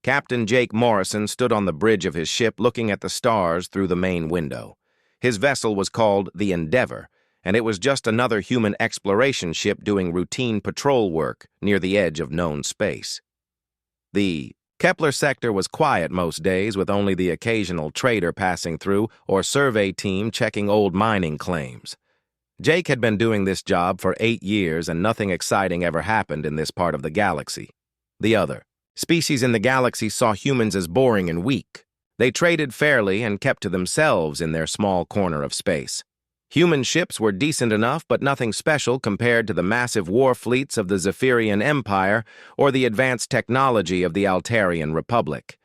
Captain Jake Morrison stood on the bridge of his ship looking at the stars through the main window. His vessel was called the Endeavor, and it was just another human exploration ship doing routine patrol work near the edge of known space. The Kepler sector was quiet most days, with only the occasional trader passing through or survey team checking old mining claims. Jake had been doing this job for 8 years, and nothing exciting ever happened in this part of the galaxy. The other species in the galaxy saw humans as boring and weak. They traded fairly and kept to themselves in their small corner of space. Human ships were decent enough, but nothing special compared to the massive war fleets of the Zephyrian Empire or the advanced technology of the Altarian Republic.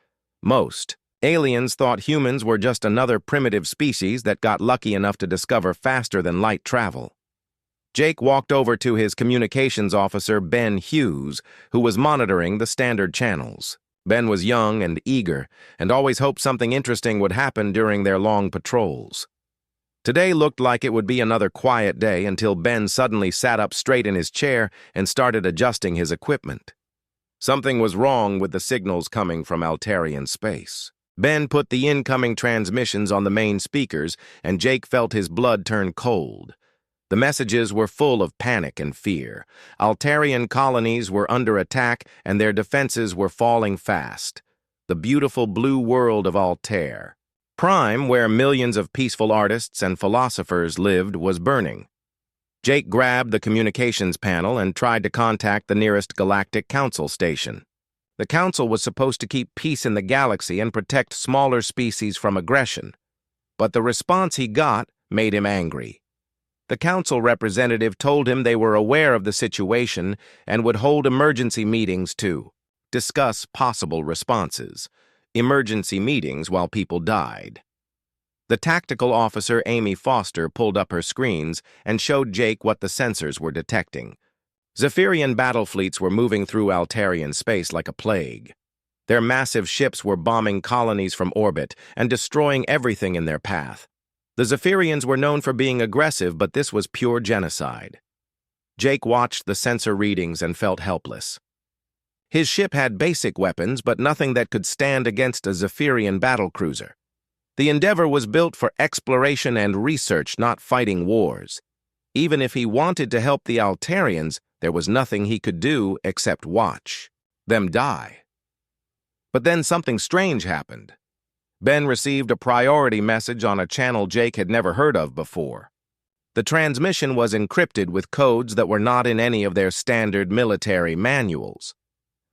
Most aliens thought humans were just another primitive species that got lucky enough to discover faster-than-light travel. Jake walked over to his communications officer, Ben Hughes, who was monitoring the standard channels. Ben was young and eager, and always hoped something interesting would happen during their long patrols. Today looked like it would be another quiet day until Ben suddenly sat up straight in his chair and started adjusting his equipment. Something was wrong with the signals coming from Altarian space. Ben put the incoming transmissions on the main speakers, and Jake felt his blood turn cold. The messages were full of panic and fear. Altarian colonies were under attack, and their defenses were falling fast. The beautiful blue world of Altair, Prime, where millions of peaceful artists and philosophers lived, was burning. Jake grabbed the communications panel and tried to contact the nearest Galactic Council station. The Council was supposed to keep peace in the galaxy and protect smaller species from aggression. But the response he got made him angry. The Council representative told him they were aware of the situation and would hold emergency meetings to discuss possible responses. Emergency meetings while people died. The tactical officer, Amy Foster, pulled up her screens and showed Jake what the sensors were detecting. Zephyrian battle fleets were moving through Altarian space like a plague. Their massive ships were bombing colonies from orbit and destroying everything in their path. The Zephyrians were known for being aggressive, but this was pure genocide. Jake watched the sensor readings and felt helpless. His ship had basic weapons, but nothing that could stand against a Zephyrian battlecruiser. The Endeavor was built for exploration and research, not fighting wars. Even if he wanted to help the Altarians, there was nothing he could do except watch them die. But then something strange happened. Ben received a priority message on a channel Jake had never heard of before. The transmission was encrypted with codes that were not in any of their standard military manuals.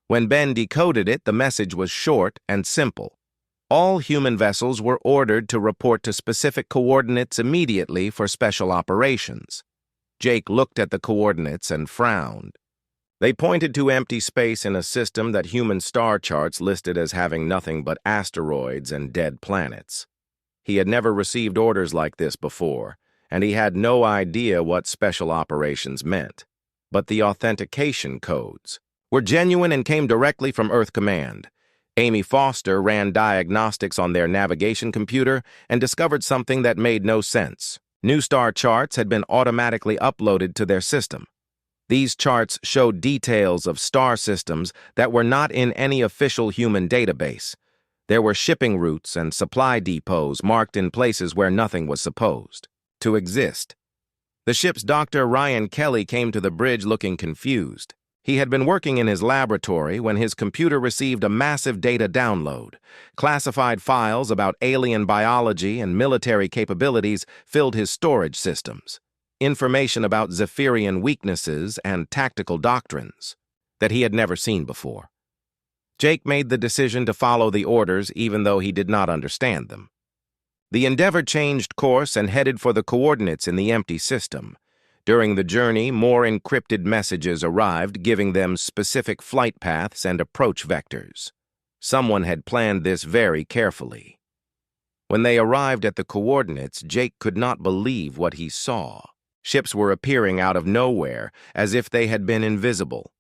When Ben decoded it, the message was short and simple. All human vessels were ordered to report to specific coordinates immediately for special operations. Jake looked at the coordinates and frowned. They pointed to empty space in a system that human star charts listed as having nothing but asteroids and dead planets. He had never received orders like this before, and he had no idea what special operations meant. But the authentication codes were genuine and came directly from Earth Command. Amy Foster ran diagnostics on their navigation computer and discovered something that made no sense. New star charts had been automatically uploaded to their system. These charts showed details of star systems that were not in any official human database. There were shipping routes and supply depots marked in places where nothing was supposed to exist. The ship's Dr. Ryan Kelly came to the bridge looking confused. He had been working in his laboratory when his computer received a massive data download. Classified files about alien biology and military capabilities filled his storage systems. Information about Zephyrian weaknesses and tactical doctrines that he had never seen before. Jake made the decision to follow the orders even though he did not understand them. The Endeavor changed course and headed for the coordinates in the empty system. During the journey, more encrypted messages arrived, giving them specific flight paths and approach vectors. Someone had planned this very carefully. When they arrived at the coordinates, Jake could not believe what he saw. Ships were appearing out of nowhere, as if they had been invisible.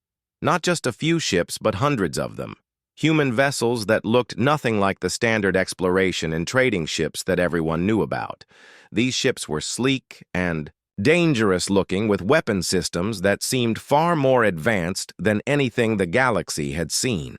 Not just a few ships, but hundreds of them. Human vessels that looked nothing like the standard exploration and trading ships that everyone knew about. These ships were sleek and dangerous-looking, with weapon systems that seemed far more advanced than anything the galaxy had seen.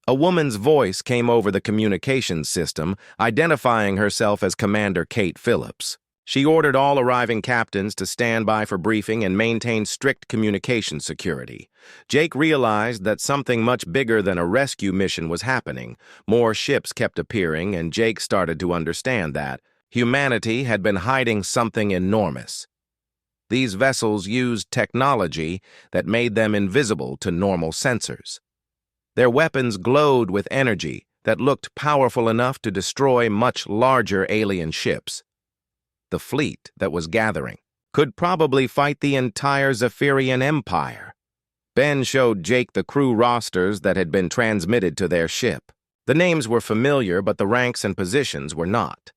A woman's voice came over the communications system, identifying herself as Commander Kate Phillips. She ordered all arriving captains to stand by for briefing and maintain strict communication security. Jake realized that something much bigger than a rescue mission was happening. More ships kept appearing, and Jake started to understand that humanity had been hiding something enormous. These vessels used technology that made them invisible to normal sensors. Their weapons glowed with energy that looked powerful enough to destroy much larger alien ships. The fleet that was gathering could probably fight the entire Zephyrian Empire. Ben showed Jake the crew rosters that had been transmitted to their ship. The names were familiar, but the ranks and positions were not.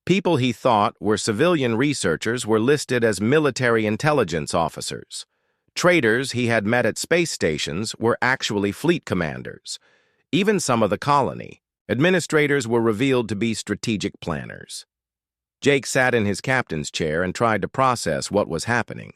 People he thought were civilian researchers were listed as military intelligence officers. Traders he had met at space stations were actually fleet commanders. Even some of the colony administrators were revealed to be strategic planners. Jake sat in his captain's chair and tried to process what was happening.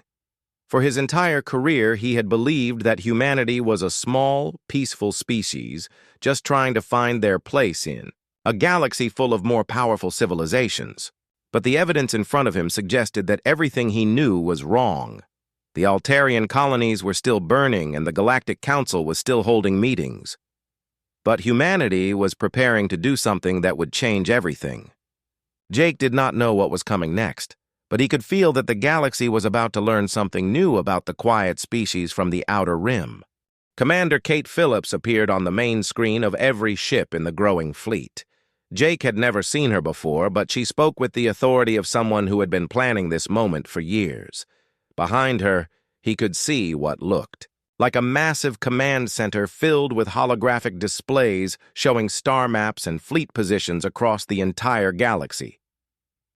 For his entire career, he had believed that humanity was a small, peaceful species just trying to find their place in a galaxy full of more powerful civilizations. But the evidence in front of him suggested that everything he knew was wrong. The Altarian colonies were still burning, and the Galactic Council was still holding meetings. But humanity was preparing to do something that would change everything. Jake did not know what was coming next, but he could feel that the galaxy was about to learn something new about the quiet species from the Outer Rim. Commander Kate Phillips appeared on the main screen of every ship in the growing fleet. Jake had never seen her before, but she spoke with the authority of someone who had been planning this moment for years. Behind her, he could see what looked like a massive command center filled with holographic displays showing star maps and fleet positions across the entire galaxy.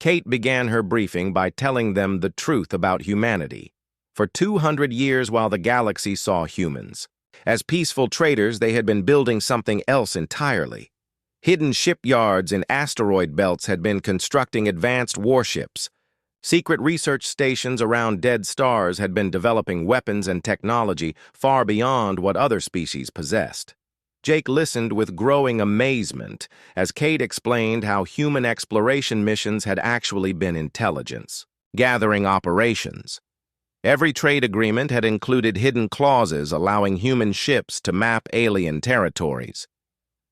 Kate began her briefing by telling them the truth about humanity. For 200 years while the galaxy saw humans, as peaceful traders, they had been building something else entirely. Hidden shipyards in asteroid belts had been constructing advanced warships. Secret research stations around dead stars had been developing weapons and technology far beyond what other species possessed. Jake listened with growing amazement as Kate explained how human exploration missions had actually been intelligence gathering operations. Every trade agreement had included hidden clauses allowing human ships to map alien territories.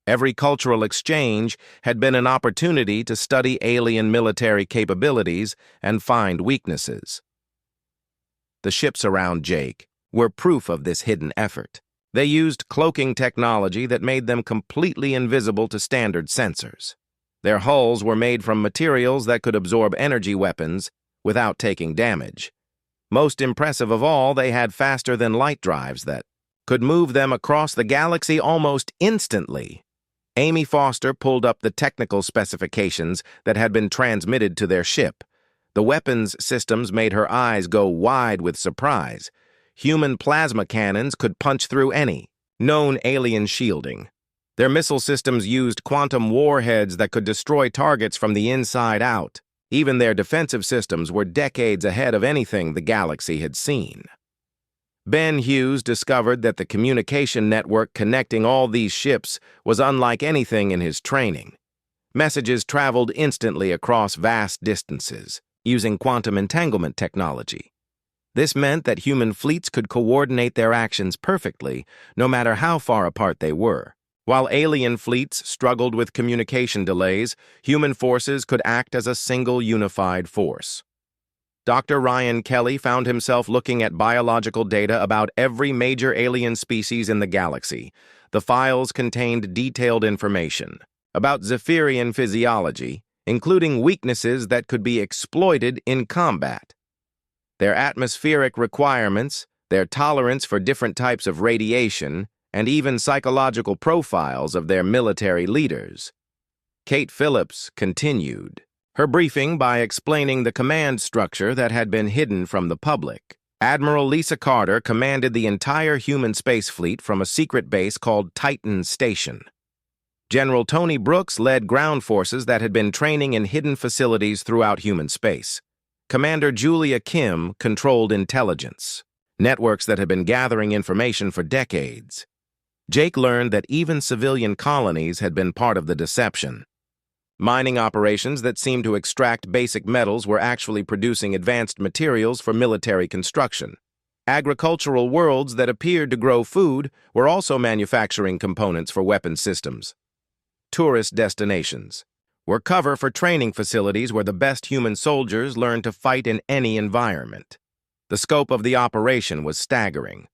Every cultural exchange had been an opportunity to study alien military capabilities and find weaknesses. The ships around Jake were proof of this hidden effort. They used cloaking technology that made them completely invisible to standard sensors. Their hulls were made from materials that could absorb energy weapons without taking damage. Most impressive of all, they had faster-than-light drives that could move them across the galaxy almost instantly. Amy Foster pulled up the technical specifications that had been transmitted to their ship. The weapons systems made her eyes go wide with surprise. Human plasma cannons could punch through any known alien shielding. Their missile systems used quantum warheads that could destroy targets from the inside out. Even their defensive systems were decades ahead of anything the galaxy had seen. Ben Hughes discovered that the communication network connecting all these ships was unlike anything in his training. Messages traveled instantly across vast distances, using quantum entanglement technology. This meant that human fleets could coordinate their actions perfectly, no matter how far apart they were. While alien fleets struggled with communication delays, human forces could act as a single unified force. Dr. Ryan Kelly found himself looking at biological data about every major alien species in the galaxy. The files contained detailed information about Zephyrian physiology, including weaknesses that could be exploited in combat. Their atmospheric requirements, their tolerance for different types of radiation, and even psychological profiles of their military leaders. Kate Phillips continued her briefing by explaining the command structure that had been hidden from the public. Admiral Lisa Carter commanded the entire human space fleet from a secret base called Titan Station. General Tony Brooks led ground forces that had been training in hidden facilities throughout human space. Commander Julia Kim controlled intelligence, networks that had been gathering information for decades. Jake learned that even civilian colonies had been part of the deception. Mining operations that seemed to extract basic metals were actually producing advanced materials for military construction. Agricultural worlds that appeared to grow food were also manufacturing components for weapon systems. Tourist destinations were cover for training facilities where the best human soldiers learned to fight in any environment. The scope of the operation was staggering.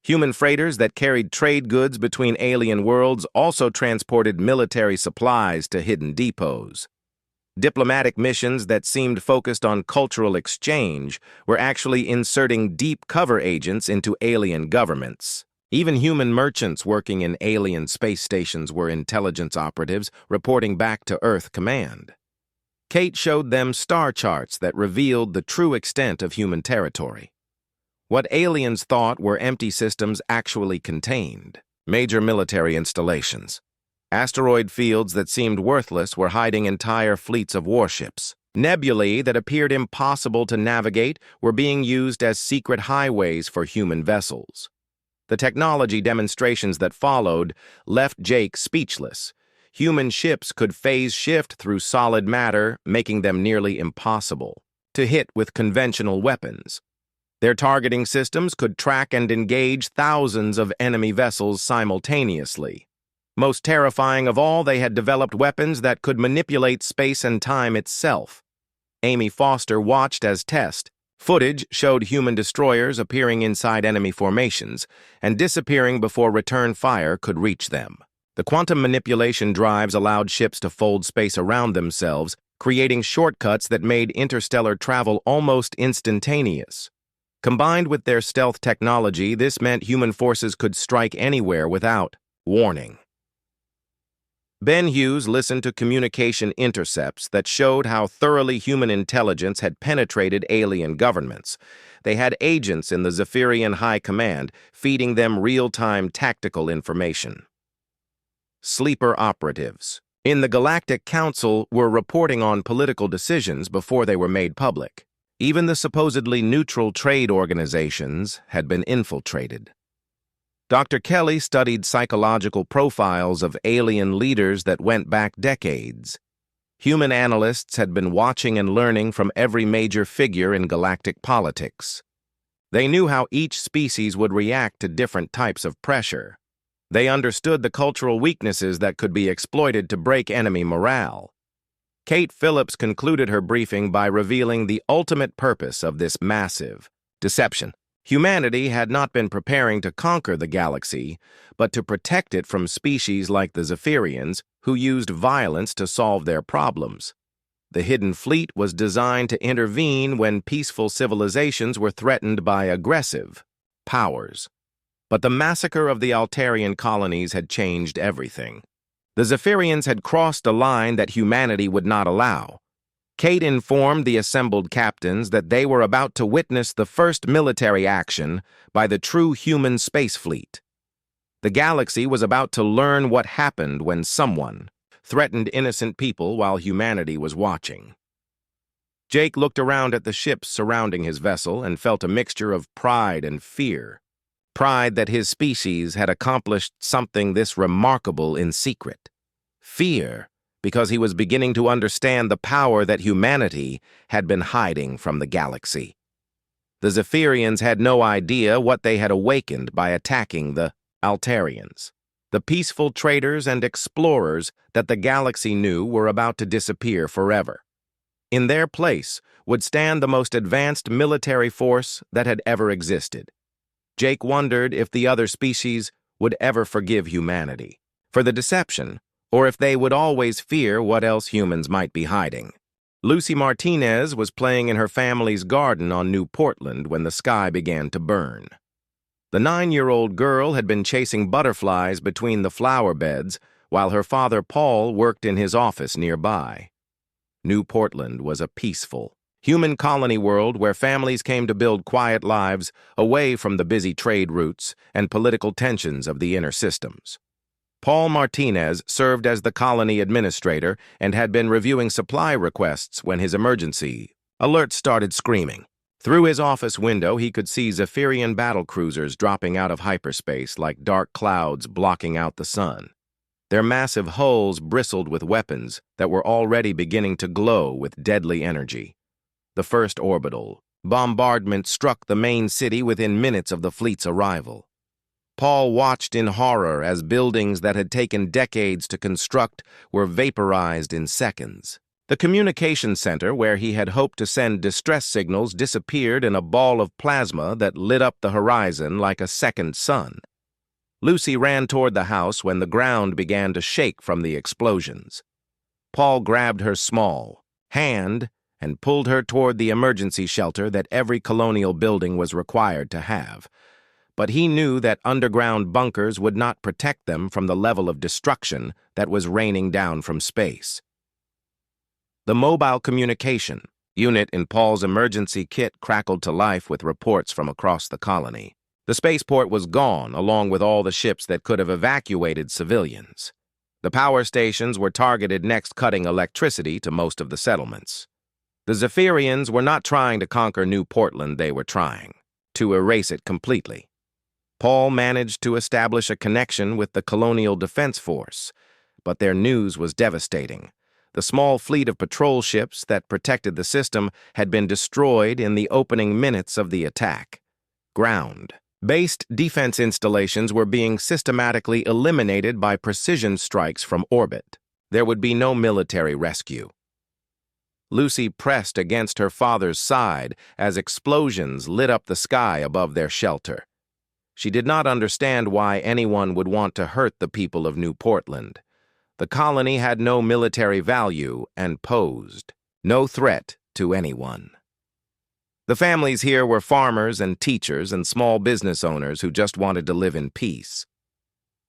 Human freighters that carried trade goods between alien worlds also transported military supplies to hidden depots. Diplomatic missions that seemed focused on cultural exchange were actually inserting deep cover agents into alien governments. Even human merchants working in alien space stations were intelligence operatives reporting back to Earth Command. Kate showed them star charts that revealed the true extent of human territory. What aliens thought were empty systems actually contained major military installations. Asteroid fields that seemed worthless were hiding entire fleets of warships. Nebulae that appeared impossible to navigate were being used as secret highways for human vessels. The technology demonstrations that followed left Jake speechless. Human ships could phase shift through solid matter, making them nearly impossible to hit with conventional weapons. Their targeting systems could track and engage thousands of enemy vessels simultaneously. Most terrifying of all, they had developed weapons that could manipulate space and time itself. Amy Foster watched as test. Footage showed human destroyers appearing inside enemy formations and disappearing before return fire could reach them. The quantum manipulation drives allowed ships to fold space around themselves, creating shortcuts that made interstellar travel almost instantaneous. Combined with their stealth technology, this meant human forces could strike anywhere without warning. Ben Hughes listened to communication intercepts that showed how thoroughly human intelligence had penetrated alien governments. They had agents in the Zephyrian High Command feeding them real-time tactical information. Sleeper operatives in the Galactic Council were reporting on political decisions before they were made public. Even the supposedly neutral trade organizations had been infiltrated. Dr. Kelly studied psychological profiles of alien leaders that went back decades. Human analysts had been watching and learning from every major figure in galactic politics. They knew how each species would react to different types of pressure. They understood the cultural weaknesses that could be exploited to break enemy morale. Kate Phillips concluded her briefing by revealing the ultimate purpose of this massive deception. Humanity had not been preparing to conquer the galaxy, but to protect it from species like the Zephyrians, who used violence to solve their problems. The Hidden Fleet was designed to intervene when peaceful civilizations were threatened by aggressive powers. But the massacre of the Altarian colonies had changed everything. The Zephyrians had crossed a line that humanity would not allow. Kate informed the assembled captains that they were about to witness the first military action by the true human space fleet. The galaxy was about to learn what happened when someone threatened innocent people while humanity was watching. Jake looked around at the ships surrounding his vessel and felt a mixture of pride and fear. Pride that his species had accomplished something this remarkable in secret. Fear, because he was beginning to understand the power that humanity had been hiding from the galaxy. The Zephyrians had no idea what they had awakened by attacking the Altarians. The peaceful traders and explorers that the galaxy knew were about to disappear forever. In their place would stand the most advanced military force that had ever existed. Jake wondered if the other species would ever forgive humanity for the deception, or if they would always fear what else humans might be hiding. Lucy Martinez was playing in her family's garden on New Portland when the sky began to burn. The 9-year-old girl had been chasing butterflies between the flower beds while her father Paul worked in his office nearby. New Portland was a peaceful, human colony world where families came to build quiet lives away from the busy trade routes and political tensions of the inner systems. Paul Martinez served as the colony administrator and had been reviewing supply requests when his emergency alert started screaming. Through his office window, he could see Zephyrian battlecruisers dropping out of hyperspace like dark clouds blocking out the sun. Their massive hulls bristled with weapons that were already beginning to glow with deadly energy. The first orbital bombardment struck the main city within minutes of the fleet's arrival. Paul watched in horror as buildings that had taken decades to construct were vaporized in seconds. The communication center, where he had hoped to send distress signals, disappeared in a ball of plasma that lit up the horizon like a second sun. Lucy ran toward the house when the ground began to shake from the explosions. Paul grabbed her small hand and pulled her toward the emergency shelter that every colonial building was required to have. But he knew that underground bunkers would not protect them from the level of destruction that was raining down from space. The mobile communication unit in Paul's emergency kit crackled to life with reports from across the colony. The spaceport was gone, along with all the ships that could have evacuated civilians. The power stations were targeted next, cutting electricity to most of the settlements. The Zephyrians were not trying to conquer New Portland, they were trying to erase it completely. Paul managed to establish a connection with the Colonial Defense Force, but their news was devastating. The small fleet of patrol ships that protected the system had been destroyed in the opening minutes of the attack. Ground-based defense installations were being systematically eliminated by precision strikes from orbit. There would be no military rescue. Lucy pressed against her father's side as explosions lit up the sky above their shelter. She did not understand why anyone would want to hurt the people of New Portland. The colony had no military value and posed no threat to anyone. The families here were farmers and teachers and small business owners who just wanted to live in peace.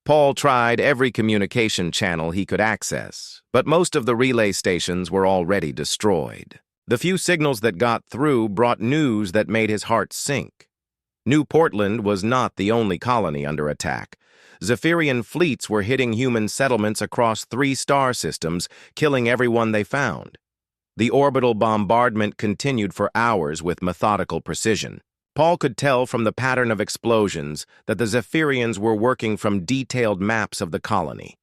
Paul tried every communication channel he could access, but most of the relay stations were already destroyed. The few signals that got through brought news that made his heart sink. New Portland was not the only colony under attack. Zephyrian fleets were hitting human settlements across 3 star systems, killing everyone they found. The orbital bombardment continued for hours with methodical precision. Paul could tell from the pattern of explosions that the Zephyrians were working from detailed maps of the colony.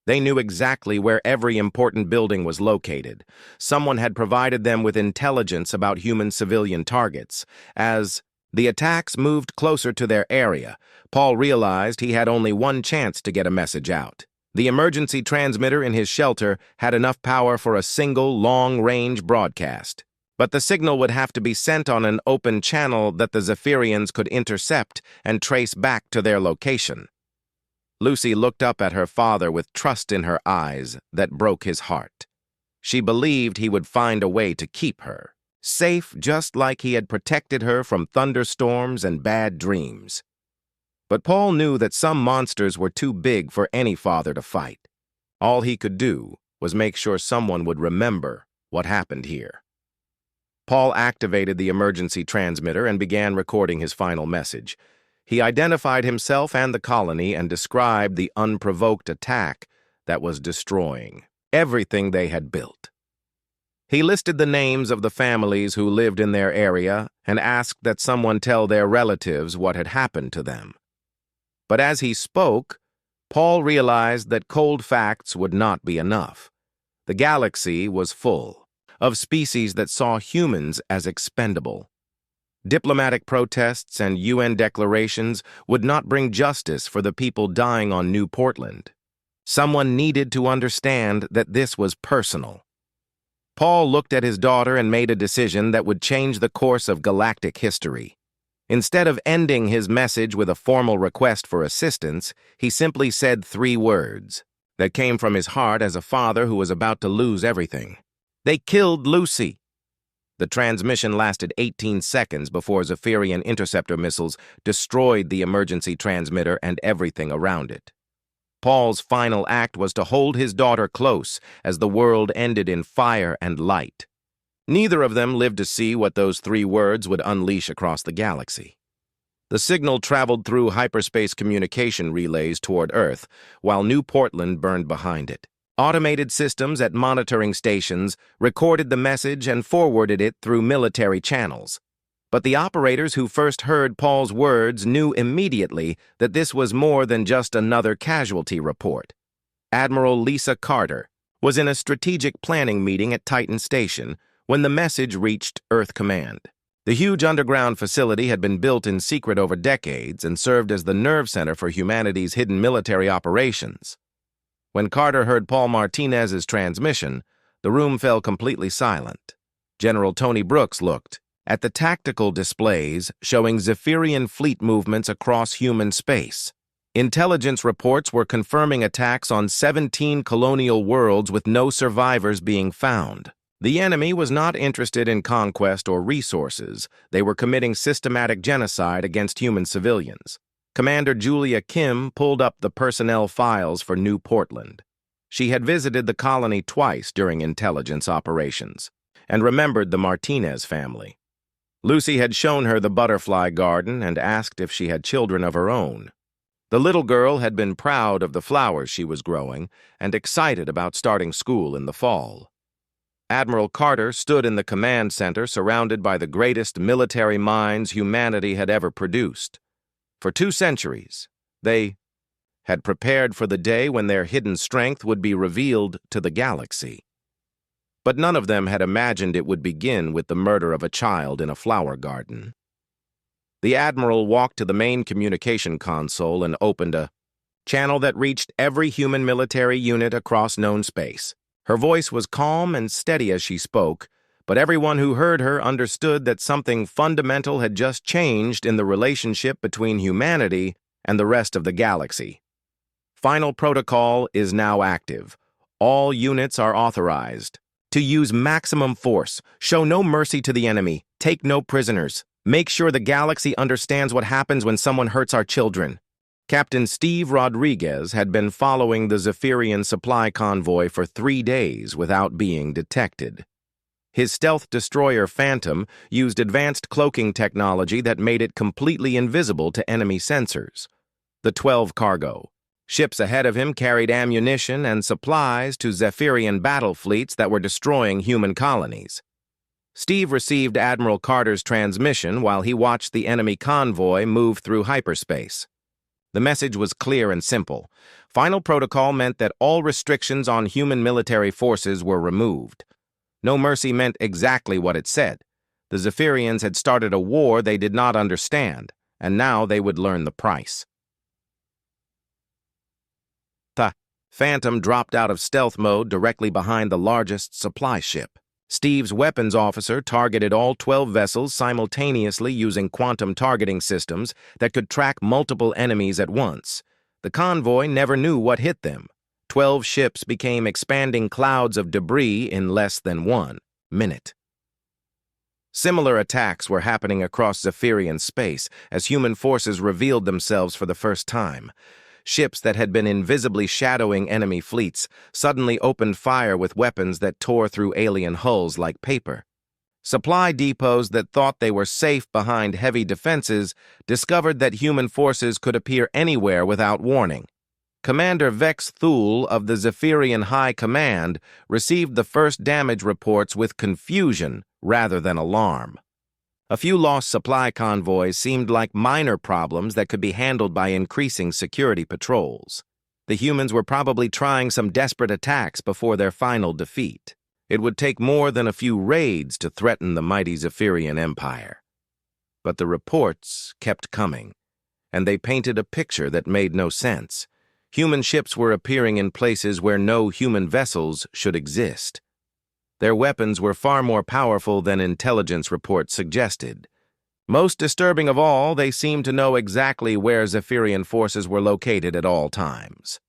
They knew exactly where every important building was located. Someone had provided them with intelligence about human civilian targets. As the attacks moved closer to their area, Paul realized he had only one chance to get a message out. The emergency transmitter in his shelter had enough power for a single long-range broadcast, but the signal would have to be sent on an open channel that the Zephyrians could intercept and trace back to their location. Lucy looked up at her father with trust in her eyes that broke his heart. She believed he would find a way to keep her safe, just like he had protected her from thunderstorms and bad dreams. But Paul knew that some monsters were too big for any father to fight. All he could do was make sure someone would remember what happened here. Paul activated the emergency transmitter and began recording his final message. He identified himself and the colony and described the unprovoked attack that was destroying everything they had built. He listed the names of the families who lived in their area and asked that someone tell their relatives what had happened to them. But as he spoke, Paul realized that cold facts would not be enough. The galaxy was full of species that saw humans as expendable. Diplomatic protests and UN declarations would not bring justice for the people dying on New Portland. Someone needed to understand that this was personal. Paul looked at his daughter and made a decision that would change the course of galactic history. Instead of ending his message with a formal request for assistance, he simply said 3 words that came from his heart as a father who was about to lose everything. They killed Lucy. The transmission lasted 18 seconds before Zephyrian interceptor missiles destroyed the emergency transmitter and everything around it. Paul's final act was to hold his daughter close as the world ended in fire and light. Neither of them lived to see what those 3 words would unleash across the galaxy. The signal traveled through hyperspace communication relays toward Earth, while New Portland burned behind it. Automated systems at monitoring stations recorded the message and forwarded it through military channels. But the operators who first heard Paul's words knew immediately that this was more than just another casualty report. Admiral Lisa Carter was in a strategic planning meeting at Titan Station when the message reached Earth Command. The huge underground facility had been built in secret over decades and served as the nerve center for humanity's hidden military operations. When Carter heard Paul Martinez's transmission, the room fell completely silent. General Tony Brooks looked at the tactical displays showing Zephyrian fleet movements across human space. Intelligence reports were confirming attacks on 17 colonial worlds with no survivors being found. The enemy was not interested in conquest or resources. They were committing systematic genocide against human civilians. Commander Julia Kim pulled up the personnel files for New Portland. She had visited the colony twice during intelligence operations and remembered the Martinez family. Lucy had shown her the butterfly garden and asked if she had children of her own. The little girl had been proud of the flowers she was growing and excited about starting school in the fall. Admiral Carter stood in the command center surrounded by the greatest military minds humanity had ever produced. For 2 centuries, they had prepared for the day when their hidden strength would be revealed to the galaxy. But none of them had imagined it would begin with the murder of a child in a flower garden. The Admiral walked to the main communication console and opened a channel that reached every human military unit across known space. Her voice was calm and steady as she spoke, but everyone who heard her understood that something fundamental had just changed in the relationship between humanity and the rest of the galaxy. Final protocol is now active. All units are authorized to use maximum force, show no mercy to the enemy, take no prisoners, make sure the galaxy understands what happens when someone hurts our children. Captain Steve Rodriguez had been following the Zephyrian supply convoy for 3 days without being detected. His stealth destroyer Phantom used advanced cloaking technology that made it completely invisible to enemy sensors. The 12 cargo ships ahead of him carried ammunition and supplies to Zephyrian battle fleets that were destroying human colonies. Steve received Admiral Carter's transmission while he watched the enemy convoy move through hyperspace. The message was clear and simple. Final protocol meant that all restrictions on human military forces were removed. No mercy meant exactly what it said. The Zephyrians had started a war they did not understand, and now they would learn the price. The Phantom dropped out of stealth mode directly behind the largest supply ship. Steve's weapons officer targeted all 12 vessels simultaneously using quantum targeting systems that could track multiple enemies at once. The convoy never knew what hit them. 12 ships became expanding clouds of debris in less than 1 minute. Similar attacks were happening across Zephyrian space as human forces revealed themselves for the first time. Ships that had been invisibly shadowing enemy fleets suddenly opened fire with weapons that tore through alien hulls like paper. Supply depots that thought they were safe behind heavy defenses discovered that human forces could appear anywhere without warning. Commander Vex Thule of the Zephyrian High Command received the first damage reports with confusion rather than alarm. A few lost supply convoys seemed like minor problems that could be handled by increasing security patrols. The humans were probably trying some desperate attacks before their final defeat. It would take more than a few raids to threaten the mighty Zephyrian Empire. But the reports kept coming, and they painted a picture that made no sense. Human ships were appearing in places where no human vessels should exist. Their weapons were far more powerful than intelligence reports suggested. Most disturbing of all, they seemed to know exactly where Zephyrian forces were located at all times.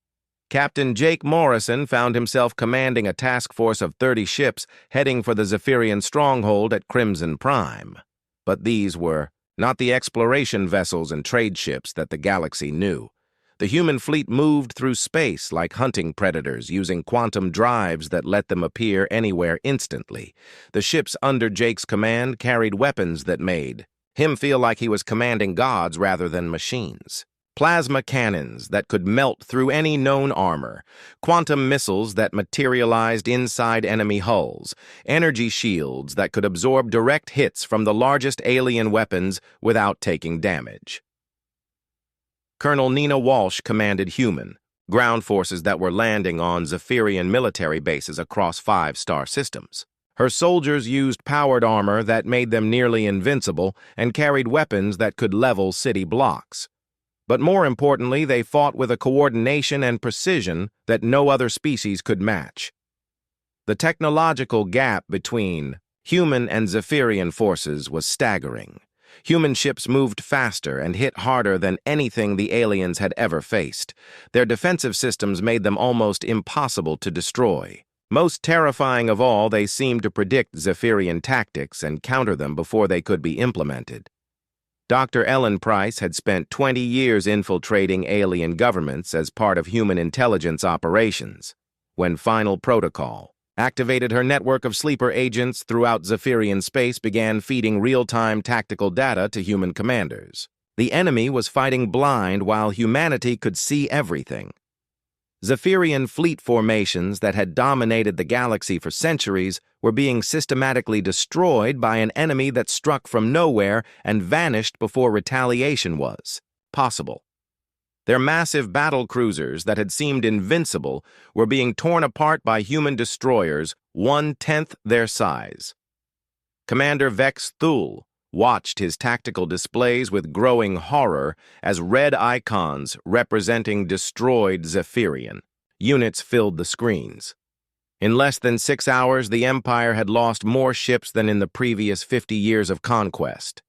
Captain Jake Morrison found himself commanding a task force of 30 ships heading for the Zephyrian stronghold at Crimson Prime. But these were not the exploration vessels and trade ships that the galaxy knew. The human fleet moved through space like hunting predators, using quantum drives that let them appear anywhere instantly. The ships under Jake's command carried weapons that made him feel like he was commanding gods rather than machines. plasma cannons that could melt through any known armor, quantum missiles that materialized inside enemy hulls, energy shields that could absorb direct hits from the largest alien weapons without taking damage. Colonel Nina Walsh commanded human, ground forces that were landing on Zephyrian military bases across 5 star systems. Her soldiers used powered armor that made them nearly invincible and carried weapons that could level city blocks. But more importantly, they fought with a coordination and precision that no other species could match. The technological gap between human and Zephyrian forces was staggering. Human ships moved faster and hit harder than anything the aliens had ever faced. Their defensive systems made them almost impossible to destroy. Most terrifying of all, they seemed to predict Zephyrian tactics and counter them before they could be implemented. Dr. Ellen Price had spent 20 years infiltrating alien governments as part of human intelligence operations. When Final Protocol activated her network of sleeper agents throughout Zephyrian space began feeding real-time tactical data to human commanders. The enemy was fighting blind while humanity could see everything. Zephyrian fleet formations that had dominated the galaxy for centuries were being systematically destroyed by an enemy that struck from nowhere and vanished before retaliation was possible. Their massive battle cruisers that had seemed invincible were being torn apart by human destroyers 1/10 their size. Commander Vex Thule watched his tactical displays with growing horror as red icons representing destroyed Zephyrian units filled the screens. In less than 6 hours, the Empire had lost more ships than in the previous 50 years of conquest.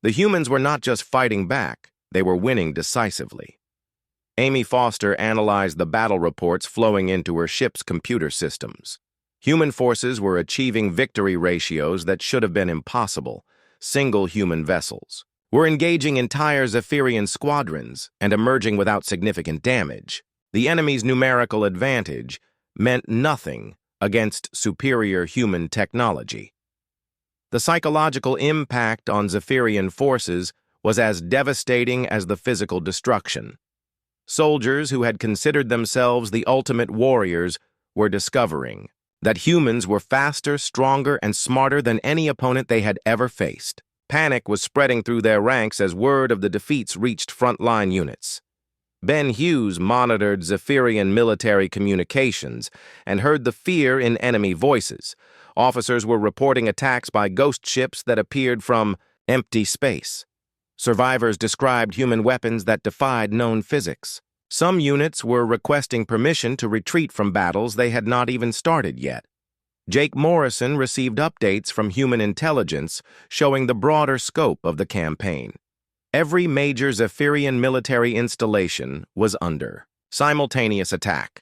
The humans were not just fighting back, they were winning decisively. Amy Foster analyzed the battle reports flowing into her ship's computer systems. Human forces were achieving victory ratios that should have been impossible. Single human vessels were engaging entire Zephyrian squadrons and emerging without significant damage. The enemy's numerical advantage meant nothing against superior human technology. The psychological impact on Zephyrian forces was as devastating as the physical destruction. Soldiers who had considered themselves the ultimate warriors were discovering that humans were faster, stronger, and smarter than any opponent they had ever faced. Panic was spreading through their ranks as word of the defeats reached frontline units. Ben Hughes monitored Zephyrian military communications and heard the fear in enemy voices. Officers were reporting attacks by ghost ships that appeared from empty space. Survivors described human weapons that defied known physics. Some units were requesting permission to retreat from battles they had not even started yet. Jake Morrison received updates from human intelligence showing the broader scope of the campaign. Every major Zephyrian military installation was under simultaneous attack.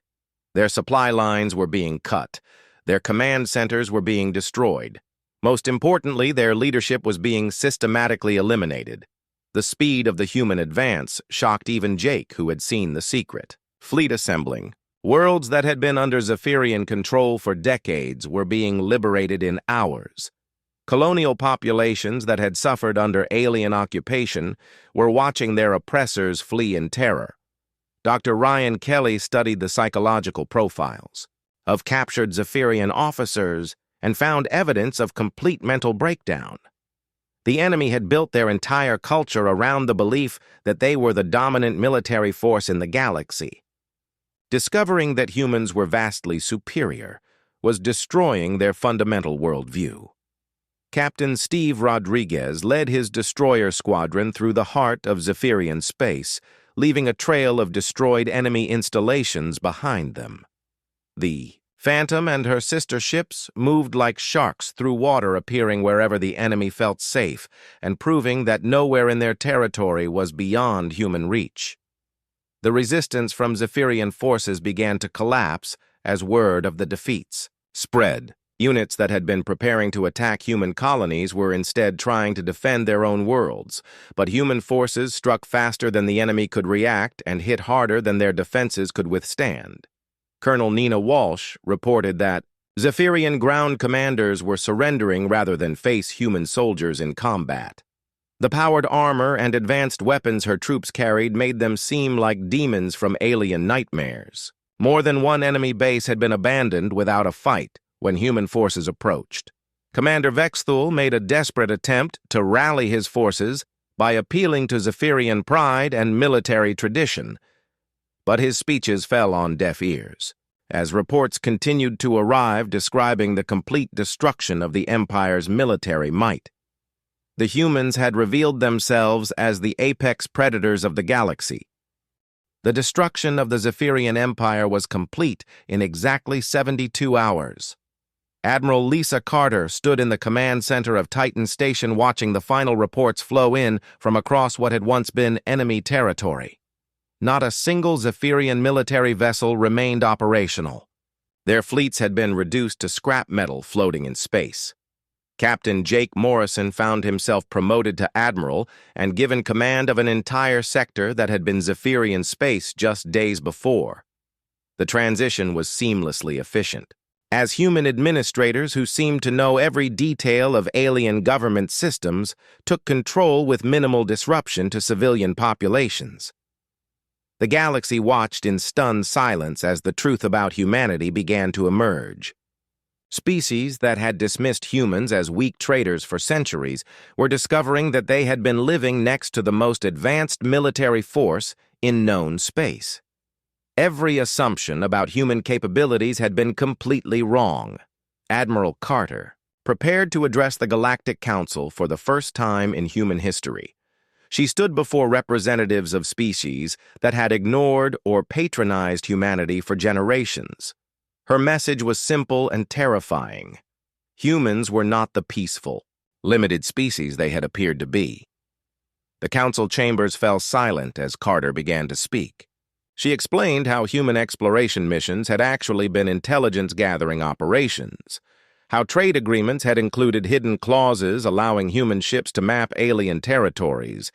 Their supply lines were being cut. Their command centers were being destroyed. Most importantly, their leadership was being systematically eliminated. The speed of the human advance shocked even Jake, who had seen the secret. Fleet assembling. Worlds that had been under Zephyrian control for decades were being liberated in hours. Colonial populations that had suffered under alien occupation were watching their oppressors flee in terror. Dr. Ryan Kelly studied the psychological profiles of captured Zephyrian officers and found evidence of complete mental breakdown. The enemy had built their entire culture around the belief that they were the dominant military force in the galaxy. Discovering that humans were vastly superior was destroying their fundamental worldview. Captain Steve Rodriguez led his destroyer squadron through the heart of Zephyrian space, leaving a trail of destroyed enemy installations behind them. The Phantom and her sister ships moved like sharks through water, appearing wherever the enemy felt safe and proving that nowhere in their territory was beyond human reach. The resistance from Zephyrian forces began to collapse as word of the defeats spread. Units that had been preparing to attack human colonies were instead trying to defend their own worlds, but human forces struck faster than the enemy could react and hit harder than their defenses could withstand. Colonel Nina Walsh reported that Zephyrian ground commanders were surrendering rather than face human soldiers in combat. The powered armor and advanced weapons her troops carried made them seem like demons from alien nightmares. More than one enemy base had been abandoned without a fight when human forces approached. Commander Vexthul made a desperate attempt to rally his forces by appealing to Zephyrian pride and military tradition, but his speeches fell on deaf ears, as reports continued to arrive describing the complete destruction of the Empire's military might. The humans had revealed themselves as the apex predators of the galaxy. The destruction of the Zephyrian Empire was complete in exactly 72 hours. Admiral Lisa Carter stood in the command center of Titan Station watching the final reports flow in from across what had once been enemy territory. Not a single Zephyrian military vessel remained operational. Their fleets had been reduced to scrap metal floating in space. Captain Jake Morrison found himself promoted to admiral and given command of an entire sector that had been Zephyrian space just days before. The transition was seamlessly efficient, as human administrators who seemed to know every detail of alien government systems took control with minimal disruption to civilian populations. The galaxy watched in stunned silence as the truth about humanity began to emerge. Species that had dismissed humans as weak traitors for centuries were discovering that they had been living next to the most advanced military force in known space. Every assumption about human capabilities had been completely wrong. Admiral Carter, prepared to address the Galactic Council for the first time in human history. She stood before representatives of species that had ignored or patronized humanity for generations. Her message was simple and terrifying. Humans were not the peaceful, limited species they had appeared to be. The council chambers fell silent as Carter began to speak. She explained how human exploration missions had actually been intelligence-gathering operations, how trade agreements had included hidden clauses allowing human ships to map alien territories,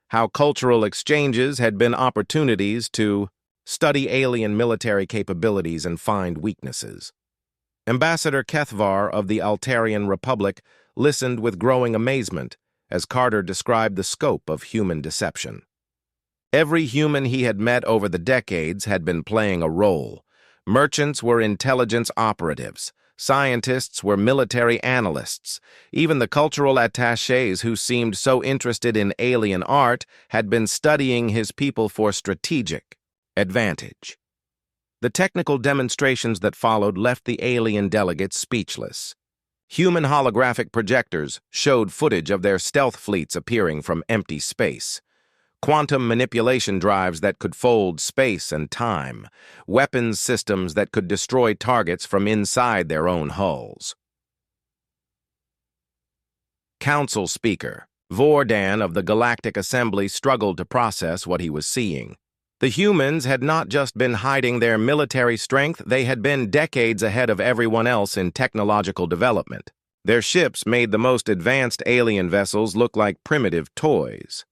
how cultural exchanges had been opportunities to study alien military capabilities and find weaknesses. Ambassador Kethvar of the Altarian Republic listened with growing amazement as Carter described the scope of human deception. Every human he had met over the decades had been playing a role. Merchants were intelligence operatives. Scientists were military analysts. Even the cultural attachés who seemed so interested in alien art had been studying his people for strategic advantage. The technical demonstrations that followed left the alien delegates speechless. Human holographic projectors showed footage of their stealth fleets appearing from empty space. Quantum manipulation drives that could fold space and time. Weapons systems that could destroy targets from inside their own hulls. Council Speaker Vordan of the Galactic Assembly struggled to process what he was seeing. The humans had not just been hiding their military strength, they had been decades ahead of everyone else in technological development. Their ships made the most advanced alien vessels look like primitive toys.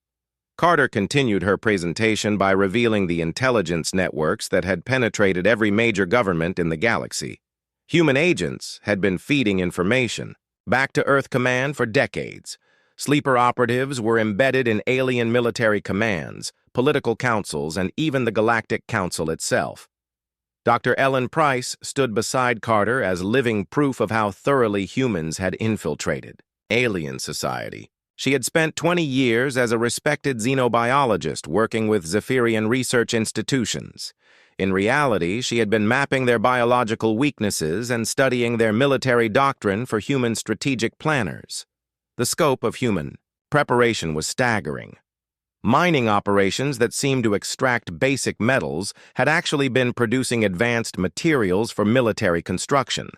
Carter continued her presentation by revealing the intelligence networks that had penetrated every major government in the galaxy. Human agents had been feeding information back to Earth Command for decades. Sleeper operatives were embedded in alien military commands, political councils, and even the Galactic Council itself. Dr. Ellen Price stood beside Carter as living proof of how thoroughly humans had infiltrated alien society. She had spent 20 years as a respected xenobiologist working with Zephyrian research institutions. In reality, she had been mapping their biological weaknesses and studying their military doctrine for human strategic planners. The scope of human preparation was staggering. Mining operations that seemed to extract basic metals had actually been producing advanced materials for military construction.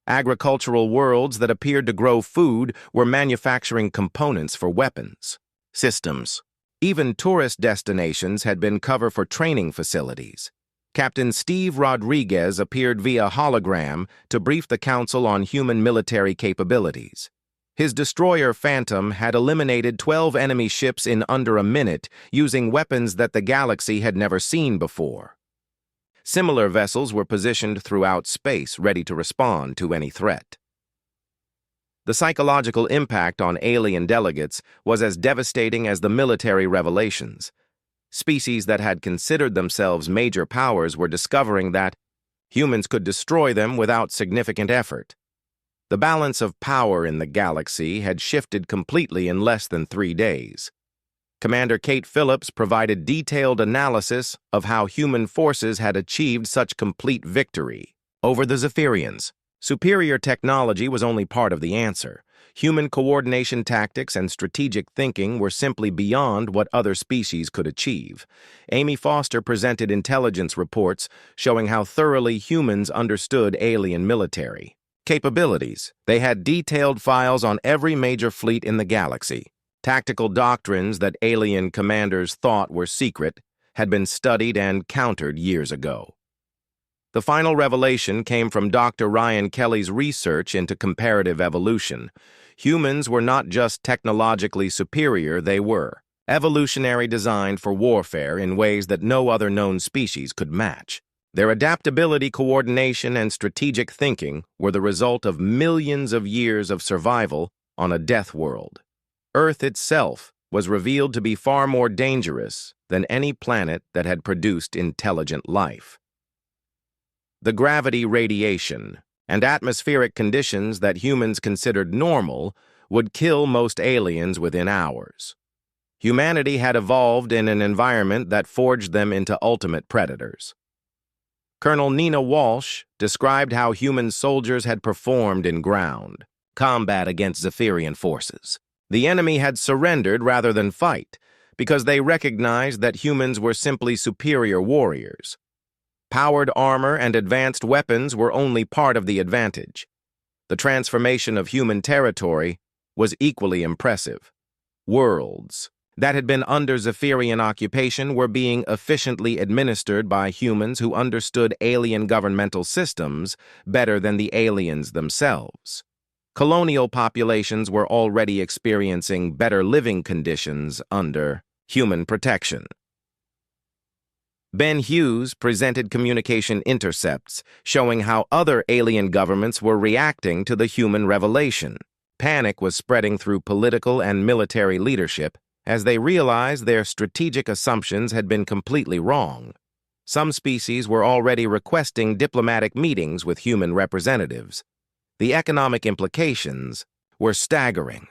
Agricultural worlds that appeared to grow food were manufacturing components for weapons systems. Even tourist destinations had been cover for training facilities. Captain Steve Rodriguez appeared via hologram to brief the Council on human military capabilities. His destroyer Phantom had eliminated 12 enemy ships in under a minute using weapons that the galaxy had never seen before. Similar vessels were positioned throughout space, ready to respond to any threat. The psychological impact on alien delegates was as devastating as the military revelations. Species that had considered themselves major powers were discovering that humans could destroy them without significant effort. The balance of power in the galaxy had shifted completely in less than 3 days. Commander Kate Phillips provided detailed analysis of how human forces had achieved such complete victory over the Zephyrians. Superior technology was only part of the answer. Human coordination tactics and strategic thinking were simply beyond what other species could achieve. Amy Foster presented intelligence reports showing how thoroughly humans understood alien military capabilities. They had detailed files on every major fleet in the galaxy. Tactical doctrines that alien commanders thought were secret had been studied and countered years ago. The final revelation came from Dr. Ryan Kelly's research into comparative evolution. Humans were not just technologically superior, they were evolutionary designed for warfare in ways that no other known species could match. Their adaptability, coordination, and strategic thinking were the result of millions of years of survival on a death world. Earth itself was revealed to be far more dangerous than any planet that had produced intelligent life. The gravity, radiation, and atmospheric conditions that humans considered normal would kill most aliens within hours. Humanity had evolved in an environment that forged them into ultimate predators. Colonel Nina Walsh described how human soldiers had performed in ground combat against Zephyrian forces. The enemy had surrendered rather than fight because they recognized that humans were simply superior warriors. Powered armor and advanced weapons were only part of the advantage. The transformation of human territory was equally impressive. Worlds that had been under Zephyrian occupation were being efficiently administered by humans who understood alien governmental systems better than the aliens themselves. Colonial populations were already experiencing better living conditions under human protection. Ben Hughes presented communication intercepts showing how other alien governments were reacting to the human revelation. Panic was spreading through political and military leadership as they realized their strategic assumptions had been completely wrong. Some species were already requesting diplomatic meetings with human representatives. The economic implications were staggering.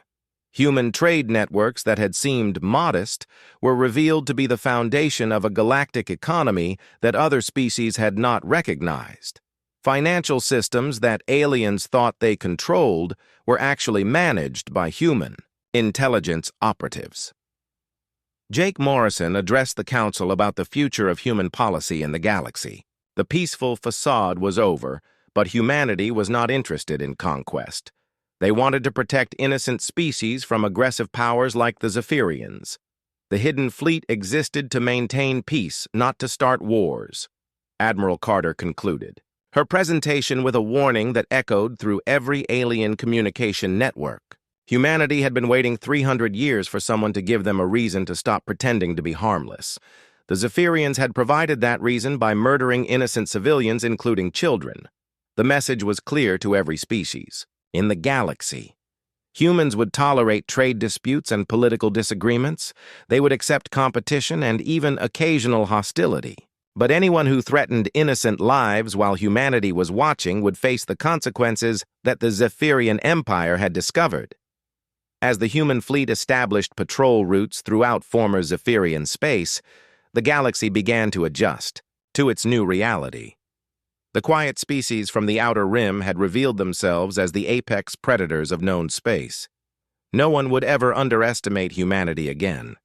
Human trade networks that had seemed modest were revealed to be the foundation of a galactic economy that other species had not recognized. Financial systems that aliens thought they controlled were actually managed by human intelligence operatives. Jake Morrison addressed the council about the future of human policy in the galaxy. The peaceful facade was over, but humanity was not interested in conquest. They wanted to protect innocent species from aggressive powers like the Zephyrians. The hidden fleet existed to maintain peace, not to start wars. Admiral Carter concluded her presentation with a warning that echoed through every alien communication network. Humanity had been waiting 300 years for someone to give them a reason to stop pretending to be harmless. The Zephyrians had provided that reason by murdering innocent civilians, including children. The message was clear to every species. In the galaxy, humans would tolerate trade disputes and political disagreements. They would accept competition and even occasional hostility. But anyone who threatened innocent lives while humanity was watching would face the consequences that the Zephyrian Empire had discovered. As the human fleet established patrol routes throughout former Zephyrian space, the galaxy began to adjust to its new reality. The quiet species from the outer rim had revealed themselves as the apex predators of known space. No one would ever underestimate humanity again.